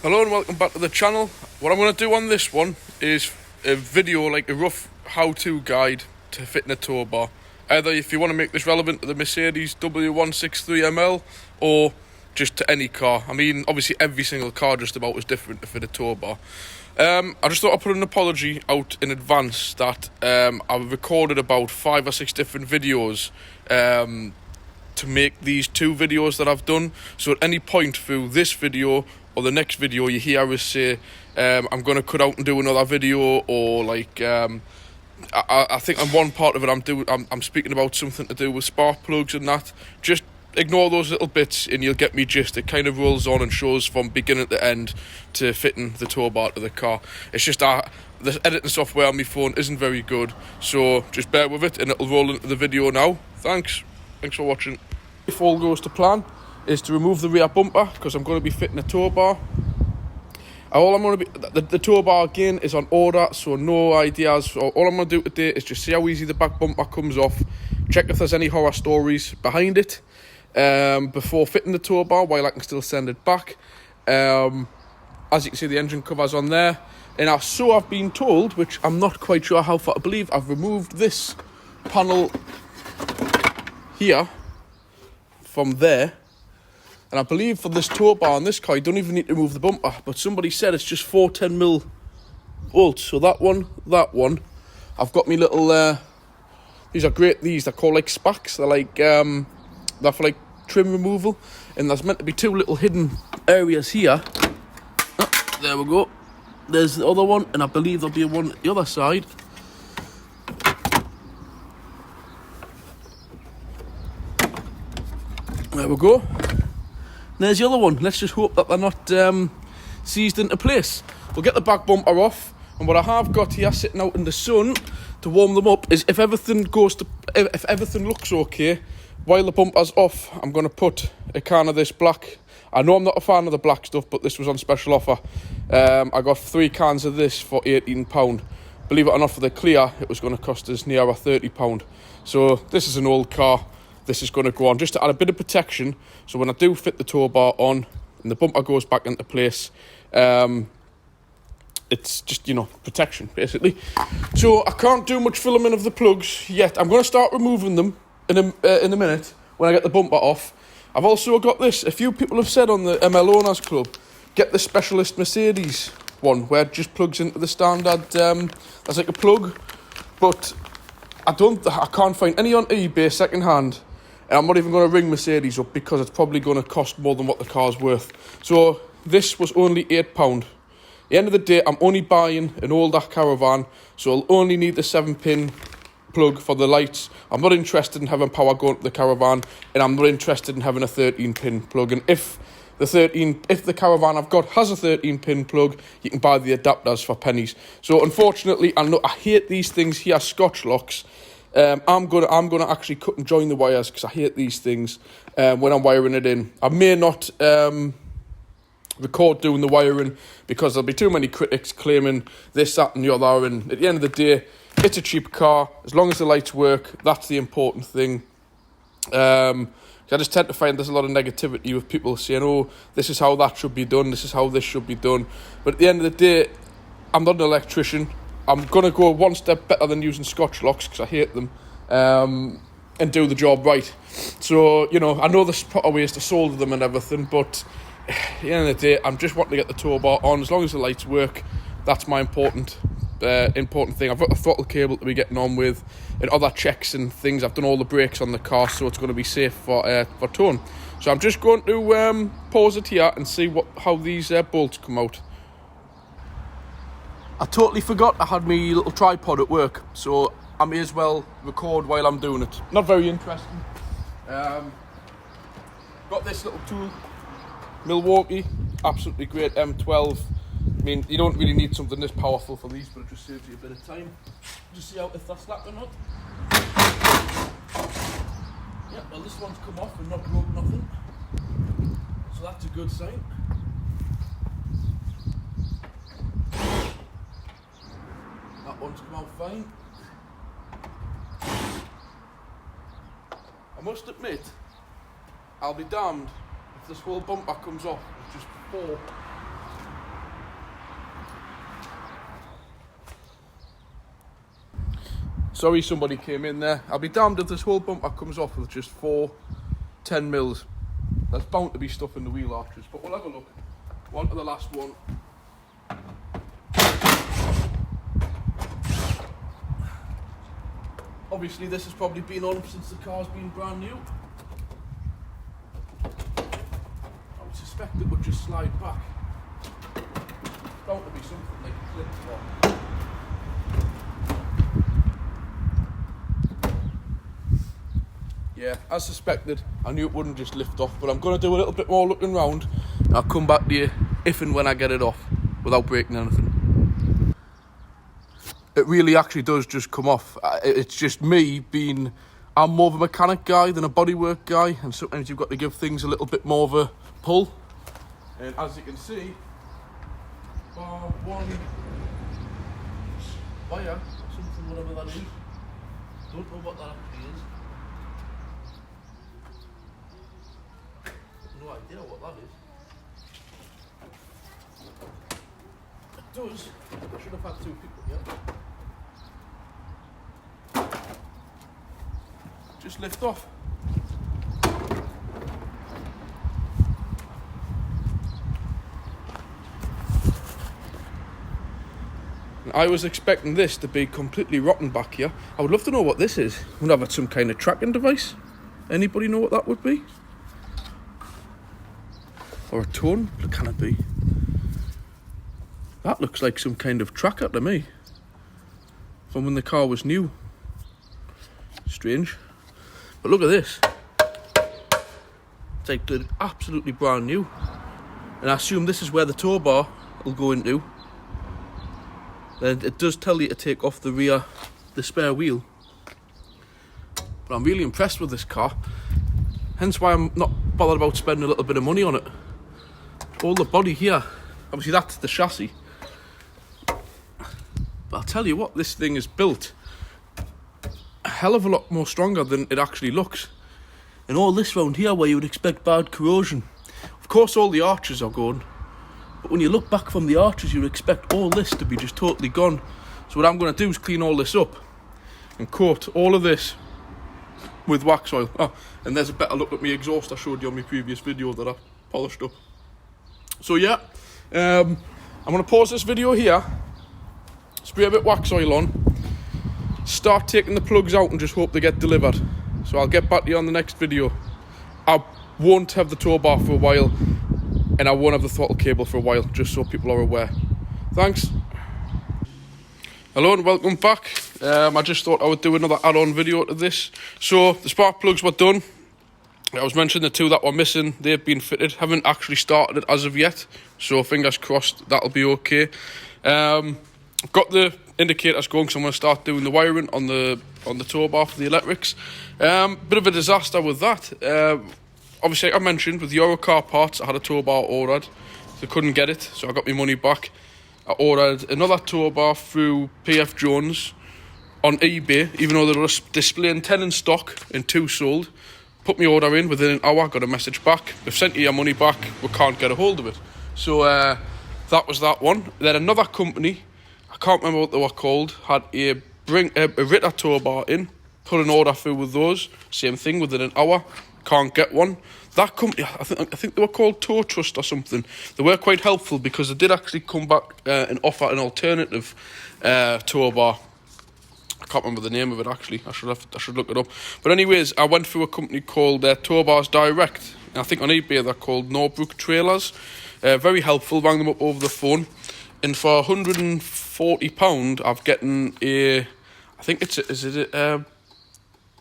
Hello and welcome back to the channel. What I'm going to do on this one is a video, like a rough how-to guide to fitting a tow bar. Either if you want to make this relevant to the Mercedes W163 ML or just to any car. I mean, obviously every single car just about is different to fit a tow bar. I just thought I'd put an apology out in advance that I've recorded about 5 or 6 different videos to make these 2 videos that I've done. So at any point through this video or the next video you hear us say I'm going to cut out and do another video, or like I think on one part of it I'm speaking about something to do with spark plugs and that. Just ignore those little bits and you'll get me gist. It kind of rolls on and shows from beginning to end to fitting the tow bar to the car. It's just the editing software on my phone isn't very good, so just bear with it and it'll roll into the video now. Thanks for watching. If all goes to plan, is to remove the rear bumper because I'm going to be fitting a tow bar. The tow bar again is on order, so no ideas. So all I'm going to do today is just see how easy the back bumper comes off, check if there's any horror stories behind it before fitting the tow bar while I can still send it back. As you can see, the engine cover's on there, and so I've been told, which I'm not quite sure how far to believe, I've removed this panel here from there. And I believe for this tow bar on this car, you don't even need to remove the bumper. But somebody said it's just 410mm bolts. So that one. I've got me little, these are great, they're called like spacks. They're like, they're for like trim removal. And there's meant to be 2 little hidden areas here. Oh, there we go. There's the other one, and I believe there'll be one at the other side. There we go. There's the other one. Let's just hope that they're not seized into place. We'll get the back bumper off, and what I have got here sitting out in the sun to warm them up is if everything looks okay while the bumper's off, I'm going to put a can of this black. I know I'm not a fan of the black stuff, but this was on special offer. I got 3 cans of this for £18. Believe it or not, for the clear it was going to cost us near £30. So this is an old car. This is going to go on just to add a bit of protection, so when I do fit the tow bar on and the bumper goes back into place, it's just, protection basically. So I can't do much filming of the plugs yet. I'm going to start removing them in a minute when I get the bumper off. I've also got this. A few people have said on the ML Owners Club, get the Specialist Mercedes one where it just plugs into the standard, that's like a plug, but I can't find any on eBay second hand. And I'm not even going to ring Mercedes up because it's probably going to cost more than what the car's worth. So this was only £8. At the end of the day, I'm only buying an older Caravan, so I'll only need the 7-pin plug for the lights. I'm not interested in having power going to the Caravan, and I'm not interested in having a 13-pin plug. And if the Caravan I've got has a 13-pin plug, you can buy the adapters for pennies. So unfortunately, I hate these things here, Scotch locks. I'm gonna actually cut and join the wires because I hate these things when I'm wiring it in. I may not record doing the wiring because there'll be too many critics claiming this, that and the other, and at the end of the day, it's a cheap car. As long as the lights work, that's the important thing. I just tend to find there's a lot of negativity with people saying, oh, this is how that should be done, this is how this should be done. But at the end of the day, I'm not an electrician. I'm going to go one step better than using Scotch locks because I hate them, and do the job right. So, I know there's proper ways to solder them and everything, but at the end of the day, I'm just wanting to get the tow bar on. As long as the lights work, that's my important thing. I've got the throttle cable to be getting on with and other checks and things. I've done all the brakes on the car, so it's going to be safe for towing. So I'm just going to pause it here and see how these bolts come out. I totally forgot I had my little tripod at work, so I may as well record while I'm doing it. Not very interesting. Got this little tool, Milwaukee, absolutely great M12. I mean, you don't really need something this powerful for these, but it just saves you a bit of time. Just see if that's slack or not. Yeah, well, this one's come off and not broke nothing, so that's a good sign. That one's come out fine. I must admit, I'll be damned if this whole bumper comes off with just 4 Sorry somebody came in there. I'll be damned if this whole bumper comes off with just 4 10mm. There's bound to be stuff in the wheel arches, but we'll have a look. On to the last one. Obviously this has probably been on since the car's been brand new. I would suspect it would just slide back. It's bound to be something like a clip or... Yeah, as suspected, I knew it wouldn't just lift off, but I'm going to do a little bit more looking round. I'll come back to you if and when I get it off, without breaking anything. It really actually does just come off. It's just me being... I'm more of a mechanic guy than a bodywork guy, and sometimes you've got to give things a little bit more of a pull. And as you can see, bar one wire, something whatever that is, don't know what that actually is. No idea what that is. It does. I should have had 2 people here. Just lift off. I was expecting this to be completely rotten back here. I would love to know what this is. Would have some kind of tracking device? Anybody know what that would be? Or a tone? What can it be? That looks like some kind of tracker to me. From when the car was new. Strange. But look at this. It's like they're absolutely brand new. And I assume this is where the tow bar will go into. Then it does tell you to take off the rear, the spare wheel. But I'm really impressed with this car. Hence why I'm not bothered about spending a little bit of money on it. All the body here, obviously that's the chassis. But I'll tell you what, this thing is built a hell of a lot more stronger than it actually looks. And all this round here where you would expect bad corrosion. Of course all the arches are gone. But when you look back from the arches, you'd expect all this to be just totally gone. So what I'm going to do is clean all this up and coat all of this with wax oil. Oh, and there's a better look at my exhaust I showed you on my previous video that I polished up. So yeah, I'm going to pause this video here, spray a bit wax oil on, start taking the plugs out and just hope they get delivered. So I'll get back to you on the next video. I won't have the tow bar for a while, and I won't have the throttle cable for a while, just so people are aware. Thanks. Hello and welcome back. I just thought I would do another add-on video to this. So the spark plugs were done. I was mentioning the 2 that were missing, they've been fitted. Haven't actually started it as of yet, so fingers crossed that'll be okay. I've got the indicators going because I'm going to start doing the wiring on the tow bar for the electrics. Bit of a disaster with that. Obviously, like I mentioned, with the Eurocar parts, I had a tow bar ordered. They couldn't get it, so I got my money back. I ordered another tow bar through PF Jones on eBay, even though they were displaying 10 in stock and 2 sold. Put my order in, within an hour, got a message back. They've sent you your money back, we can't get a hold of it. So that was that one. Then another company, I can't remember what they were called, had a Ritter tow bar in, put an order through with those. Same thing, within an hour, can't get one. That company, I think they were called Tow Trust or something. They were quite helpful because they did actually come back and offer an alternative tow bar. I can't remember the name of it actually. I should look it up. But anyways, I went through a company called TowBars Direct. And I think on eBay they're called Norbrook Trailers. Very helpful. Rang them up over the phone, and for £140, I've gotten a, I think it's a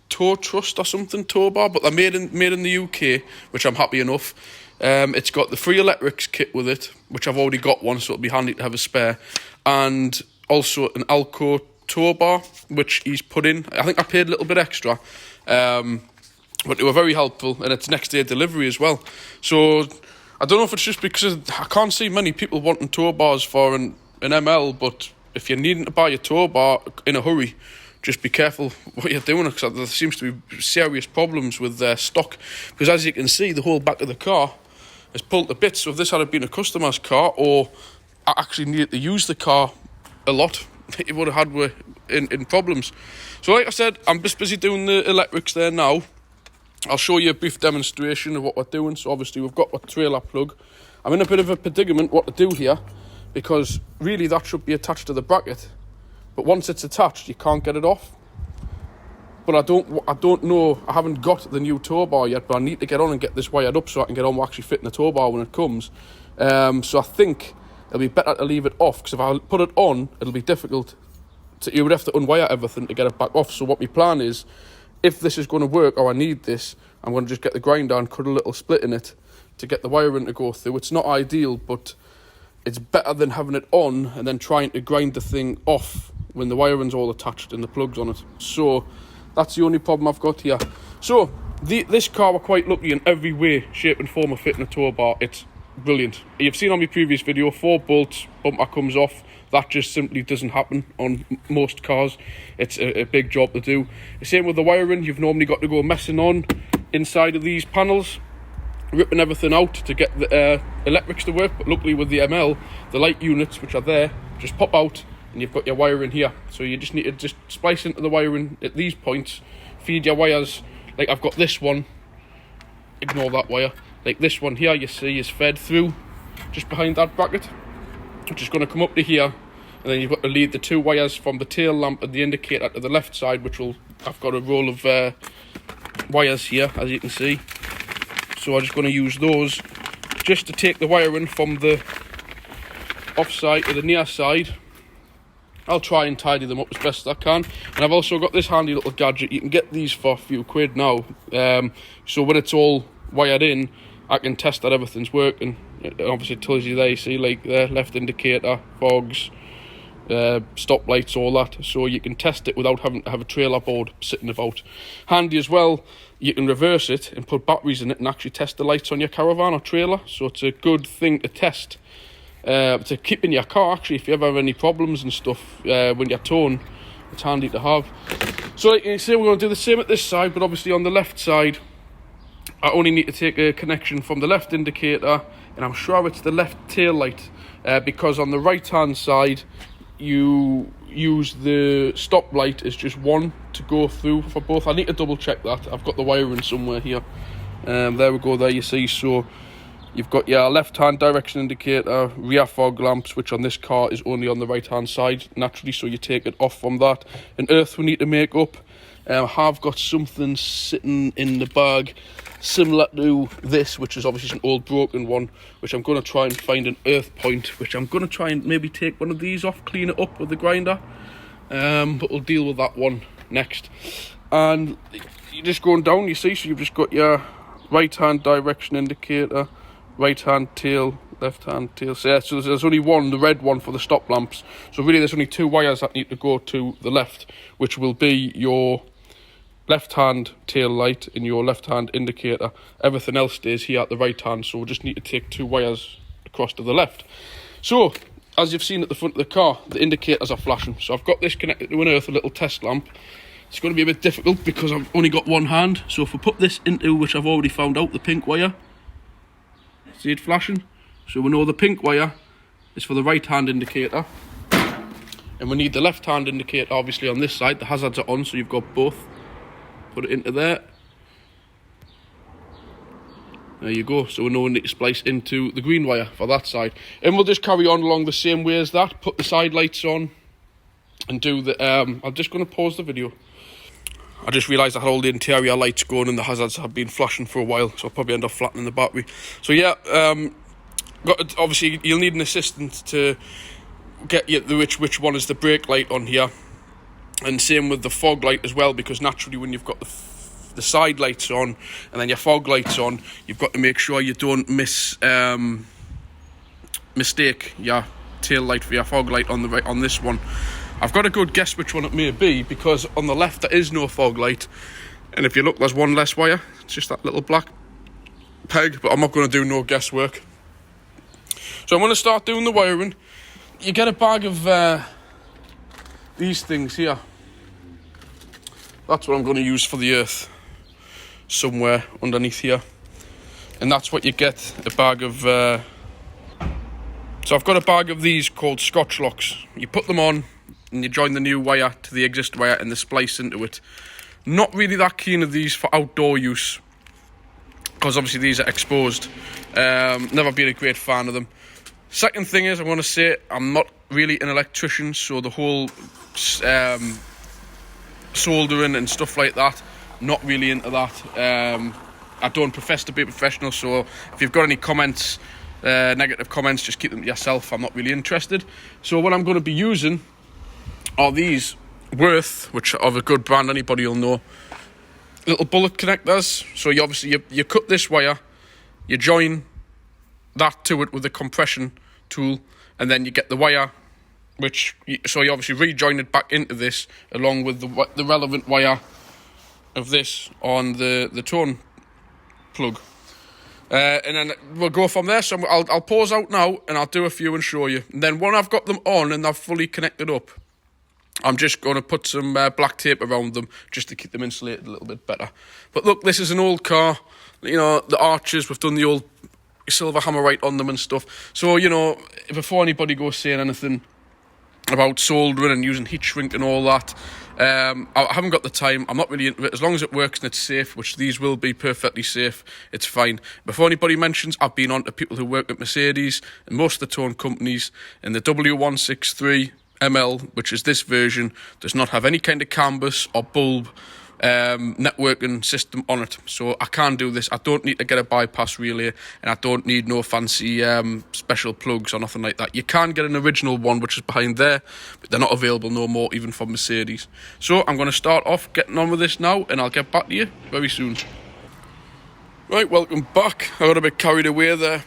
Tow Trust or something tow bar, but they're made in the UK, which I'm happy enough. It's got the free electrics kit with it, which I've already got one, so it'll be handy to have a spare, and also an Alco tow bar, which he's put in. I think I paid a little bit extra, but they were very helpful, and it's next day delivery as well. So I don't know if it's just because I can't see many people wanting tow bars for an ML, but if you're needing to buy a tow bar in a hurry, just be careful what you're doing, because there seems to be serious problems with their stock. Because as you can see, the whole back of the car is pulled to bits. So if this had been a customer's car, or I actually needed to use the car a lot, it would have had in problems. So like I said, I'm just busy doing the electrics there now. I'll show you a brief demonstration of what we're doing. So obviously we've got our trailer plug. I'm in a bit of a predicament what to do here, because really that should be attached to the bracket, but once it's attached you can't get it off. But I don't know, I haven't got the new TowBar yet, but I need to get on and get this wired up so I can get on with actually fitting the TowBar when it comes. So I think it'll be better to leave it off, because if I put it on, it'll be difficult. You would have to unwire everything to get it back off. So what my plan is, if this is going to work, or I need this, I'm going to just get the grinder and cut a little split in it to get the wiring to go through. It's not ideal, but it's better than having it on and then trying to grind the thing off when the wiring's all attached and the plug's on it. So that's the only problem I've got here. So this car, we're quite lucky in every way, shape and form of fitting a TowBar. It's brilliant. You've seen on my previous video, 4 bolts, bumper comes off. That just simply doesn't happen on most cars. It's a big job to do. The same with the wiring. You've normally got to go messing on inside of these panels, ripping everything out to get the electrics to work. But luckily with the ML, the light units which are there just pop out and you've got your wiring here. So you just need to just splice into the wiring at these points, feed your wires. Like I've got this one, ignore that wire. Like this one here, you see, is fed through just behind that bracket, which is going to come up to here, and then you've got to lead the 2 wires from the tail lamp and the indicator to the left side, which will, I've got a roll of wires here, as you can see. So I'm just going to use those just to take the wiring from the offside to the near side. I'll try and tidy them up as best as I can. And I've also got this handy little gadget. You can get these for a few quid now. So when it's all wired in, I can test that everything's working. It obviously tells you there, you see, like the left indicator, fogs, stop lights, all that. So you can test it without having to have a trailer board sitting about. Handy as well, you can reverse it and put batteries in it and actually test the lights on your caravan or trailer. So it's a good thing to test, to keep in your car actually, if you ever have any problems and stuff when you're towing. It's handy to have. So like you see, we're going to do the same at this side, but obviously on the left side, I only need to take a connection from the left indicator, and I'm sure it's the left tail light, because on the right hand side you use the stop light as just one to go through for both. I need to double check that. I've got the wiring somewhere here. There we go, there you see. So you've got your left hand direction indicator, rear fog lamps, which on this car is only on the right hand side naturally, so you take it off from that. An earth we need to make up. I have got something sitting in the bag similar to this, which is obviously an old broken one, which I'm going to try and find an earth point, which I'm going to try and maybe take one of these off, clean it up with the grinder, but we'll deal with that one next. And you're just going down, you see, so you've just got your right hand direction indicator, right hand tail, left hand tail. So, yeah, so there's only one, the red one for the stop lamps. So really there's only 2 wires that need to go to the left, which will be your left hand tail light and your left hand indicator. Everything else stays here at the right hand, so we'll just need to take 2 wires across to the left. So as you've seen at the front of the car, the indicators are flashing. So I've got this connected to an earth, a little test lamp. It's going to be a bit difficult because I've only got one hand. So if we put this into, which I've already found out, the pink wire, see it flashing? So we know the pink wire is for the right hand indicator, and we need the left hand indicator obviously on this side. The hazards are on, so you've got both. Put it into there. There you go. So we know we need to splice into the green wire for that side. And we'll just carry on along the same way as that. Put the side lights on and do the... I'm just going to pause the video. I just realised I had all the interior lights going and the hazards have been flashing for a while, so I'll probably end up flattening the battery. So yeah, obviously you'll need an assistant to get you which one is the brake light on here. And same with the fog light as well, because naturally when you've got the side lights on and then your fog lights on, you've got to make sure you don't mistake your tail light for your fog light on the right on this one. I've got a good guess which one it may be, because on the left there is no fog light, and if you look, there's one less wire. It's just that little black peg, but I'm not going to do no guesswork. So I'm going to start doing the wiring. You get a bag of these things here. That's what I'm going to use for the earth, somewhere underneath here. And that's what you get, a bag of... So I've got a bag of these called Scotch locks. You put them on, and you join the new wire to the existing wire and they splice into it. Not really that keen of these for outdoor use, because obviously these are exposed. Never been a great fan of them. Second thing is, I want to say I'm not really an electrician, so the whole soldering and stuff like that, not really into that. I don't profess to be a professional, so if you've got any comments, negative comments, just keep them to yourself. I'm not really interested. So what I'm going to be using are these Worth, which are of a good brand, anybody will know, little bullet connectors. So you obviously you cut this wire, you join that to it with a compression tool, and then you get the wire, so you obviously rejoin it back into this along with the relevant wire of this on the tone plug, and then we'll go from there. So I'll pause out now and I'll do a few and show you. And then when I've got them on and they're fully connected up, I'm just going to put some black tape around them just to keep them insulated a little bit better. But look, this is an old car. You know, the arches, we've done the old silver hammerite on them and stuff. So, you know, before anybody goes saying anything about soldering and using heat shrink and all that, I haven't got the time. I'm not really into it. As long as it works and it's safe, which these will be perfectly safe, it's fine. Before anybody mentions, I've been on to people who work at Mercedes and most of the tone companies, and the W163 ML, which is this version, does not have any kind of canvas or bulb networking system on it. So I can't do this. I don't need to get a bypass relay, and I don't need no fancy special plugs or nothing like that. You can get an original one, which is behind there, but they're not available no more, even from Mercedes. So I'm going to start off getting on with this now, and I'll get back to you very soon. Right, welcome back. I got a bit carried away there.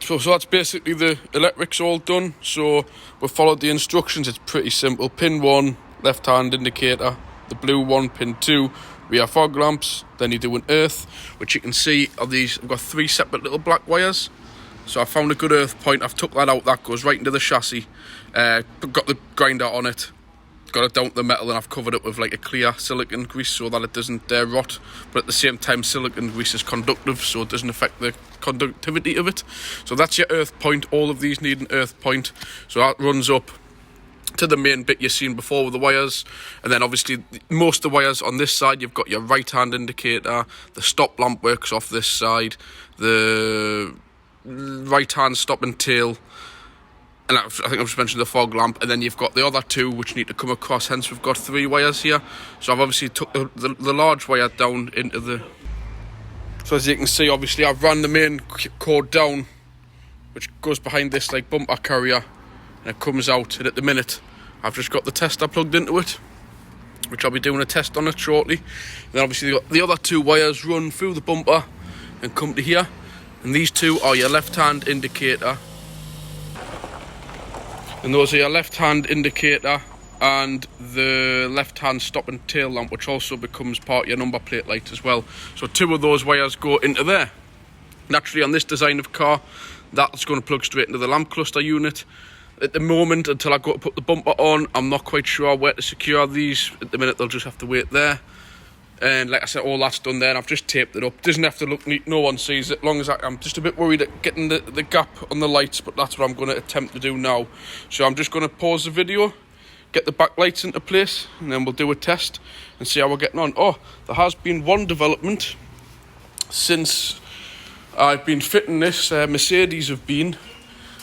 So that's basically the electrics all done. So we've followed the instructions. It's pretty simple. Pin 1, left hand indicator. The blue one, pin 2, rear fog lamps. Then you do an earth, which you can see are these. I've got 3 separate little black wires. So I found a good earth point. I've took that out. That goes right into the chassis. Got the grinder on it. Got it down to the metal, and I've covered it with like a clear silicone grease so that it doesn't rot. But at the same time, silicone grease is conductive, so it doesn't affect the conductivity of it. So that's your earth point. All of these need an earth point. So that runs up to the main bit you've seen before with the wires, and then obviously most of the wires on this side, you've got your right hand indicator, the stop lamp works off this side, the right hand stop and tail, and I think I've just mentioned the fog lamp, and then you've got the other 2 which need to come across, hence we've got 3 wires here. So I've obviously took the large wire down into the, so as you can see, obviously I've run the main cord down, which goes behind this like bumper carrier, and it comes out, and at the minute I've just got the tester plugged into it, which I'll be doing a test on it shortly. And then obviously the other 2 wires run through the bumper and come to here, and these 2 are your left hand indicator, and those are your left hand indicator and the left hand stop and tail lamp, which also becomes part of your number plate light as well. So 2 of those wires go into there. Naturally, on this design of car, that's going to plug straight into the lamp cluster unit. At the moment, until I go to put the bumper on, I'm not quite sure where to secure these. At the minute, they'll just have to wait there. And like I said, all that's done there, and I've just taped it up. Doesn't have to look neat, no one sees it. As long as I'm just a bit worried at getting the gap on the lights, but that's what I'm going to attempt to do now. So I'm just going to pause the video, get the backlights into place, and then we'll do a test and see how we're getting on. Oh, there has been one development since I've been fitting this. Mercedes have been,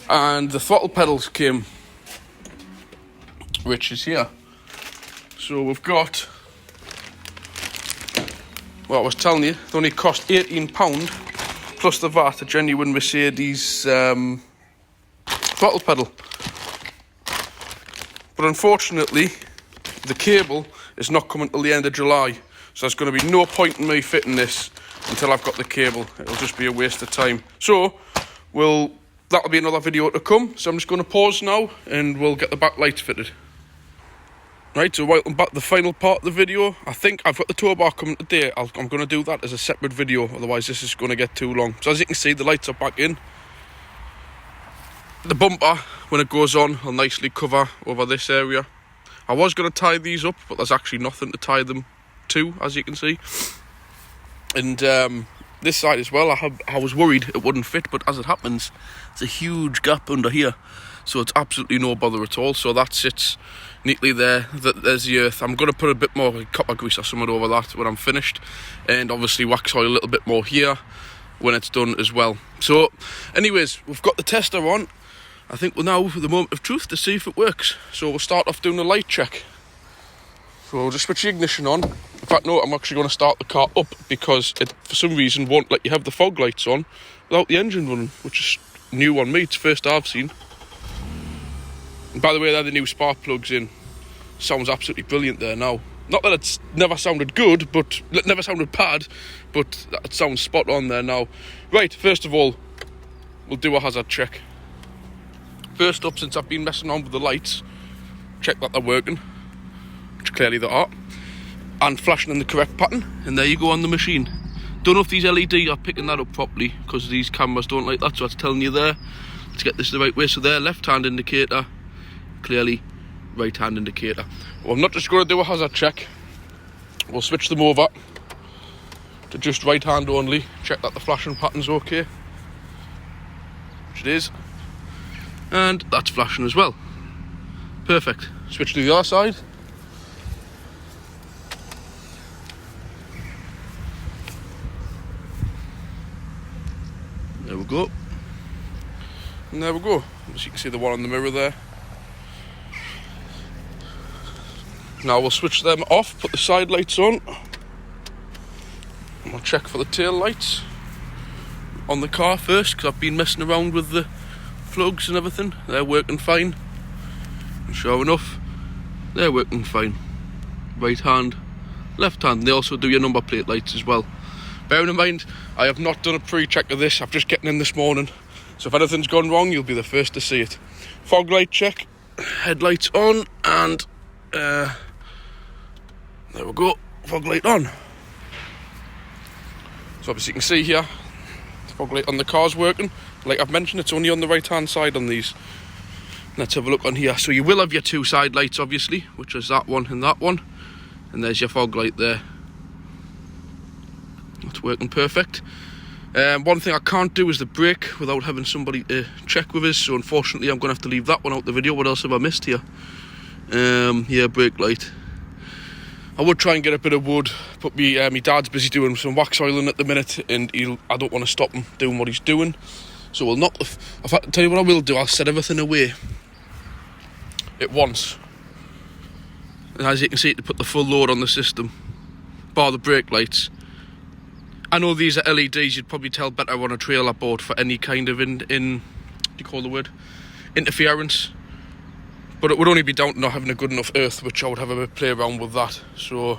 and the throttle pedals came, which is here. So we've got, well, I was telling you, it only cost £18 plus the VAT, a genuine Mercedes throttle pedal. But unfortunately, the cable is not coming till the end of July, so there's going to be no point in me fitting this until I've got the cable. It'll just be a waste of time. So that'll be another video to come. So I'm just going to pause now, and we'll get the backlights fitted. Right, so welcome back to the final part of the video. I think I've got the TowBar coming today. I'm going to do that as a separate video, otherwise this is going to get too long. So as you can see, the lights are back in. The bumper, when it goes on, will nicely cover over this area. I was going to tie these up, but there's actually nothing to tie them to, as you can see. And this side as well, I was worried it wouldn't fit, but as it happens, there's a huge gap under here. so it's absolutely no bother at all. So that sits neatly there. There's the earth. I'm going to put a bit more copper grease or something over that when I'm finished, and obviously wax oil a little bit more here when it's done as well. So anyways, we've got the tester on. I think we're now the moment of truth to see if it works. So we'll start off doing a light check. So we'll just switch the ignition on. In fact, no, I'm actually going to start the car up because it, for some reason, won't let you have the fog lights on without the engine running, which is new on me. It's the first I've seen. And by the way, they're the new spark plugs in. Sounds absolutely brilliant there now. Not that it's never sounded good, but it never sounded bad, but that sounds spot on there now. Right, first of all, we'll do a hazard check. First up, since I've been messing around with the lights, check that they're working, which clearly they are, and flashing in the correct pattern, and there you go on the machine. Don't know if these LEDs are picking that up properly, because these cameras don't like that, so that's telling you there. Let's get this the right way. So there, left hand indicator, clearly right hand indicator. Well, I'm not just going to do a hazard check. We'll switch them over to just right hand only, check that the flashing pattern's okay, which it is. And that's flashing as well. Perfect. Switch to the other side. There we go. And there we go. As you can see the one on the mirror there. Now we'll switch them off, put the side lights on. And we'll check for the tail lights on the car first, because I've been messing around with the plugs and everything. They're working fine, and sure enough, they're working fine. Right hand, left hand. They also do your number plate lights as well. Bearing in mind, I have not done a pre-check of this. I've just getting in this morning, so if anything's gone wrong, you'll be the first to see it. Fog light check, headlights on, and there we go, fog light on. So obviously you can see here, the fog light on the car's working. Like I've mentioned, it's only on the right hand side on these. Let's have a look on here. So you will have your two side lights obviously, which is that one and that one, and there's your fog light there. That's working perfect. One thing I can't do is the brake without having somebody to check with us, so unfortunately I'm going to have to leave that one out the video. What else have I missed here? Yeah, brake light. I would try and get a bit of wood, but my dad's busy doing some wax oiling at the minute, and I don't want to stop him doing what he's doing. So we'll knock I'll tell you what I will do, I'll set everything away at once. And as you can see, to put the full load on the system, bar the brake lights. I know these are LEDs, you'd probably tell better on a trailer board for any kind of interference. But it would only be down to not having a good enough earth, which I would have a bit play around with that. So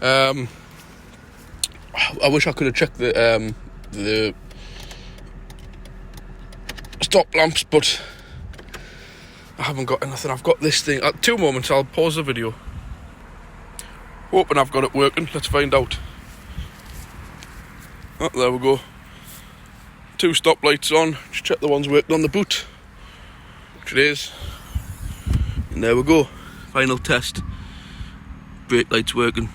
I wish I could have checked the stop lamps, but I haven't got anything. I've got this thing. At 2 moments, I'll pause the video. Hoping I've got it working. Let's find out. Oh, there we go. 2 stop lights on. Just check the ones working on the boot, which it is. And there we go. Final test. Brake lights working.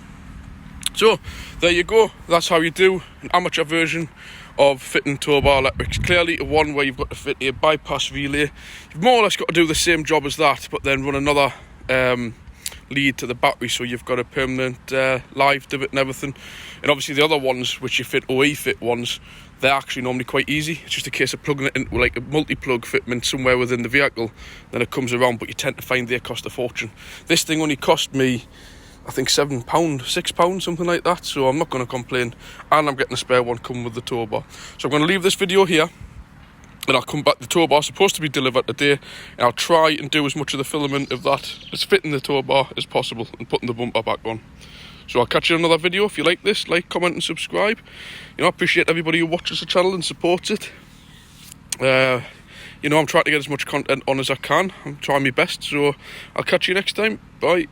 So there you go. That's how you do an amateur version of fitting TowBar electrics. Clearly a one where you've got to fit a bypass relay. You've more or less got to do the same job as that, but then run another lead to the battery, so you've got a permanent live divot and everything. And obviously the other ones, which you fit OE fit ones, they're actually normally quite easy. It's just a case of plugging it into like a multi-plug fitment somewhere within the vehicle, then it comes around, but you tend to find they cost a fortune. This thing only cost me, I think £7, £6, something like that, so I'm not going to complain, and I'm getting a spare one coming with the TowBar. So I'm going to leave this video here, and I'll come back. The TowBar's supposed to be delivered today, and I'll try and do as much of the filament of that as fitting the TowBar as possible and putting the bumper back on. So I'll catch you in another video. If you like this, like, comment and subscribe. I appreciate everybody who watches the channel and supports it. I'm trying to get as much content on as I can. I'm trying my best, so I'll catch you next time. Bye.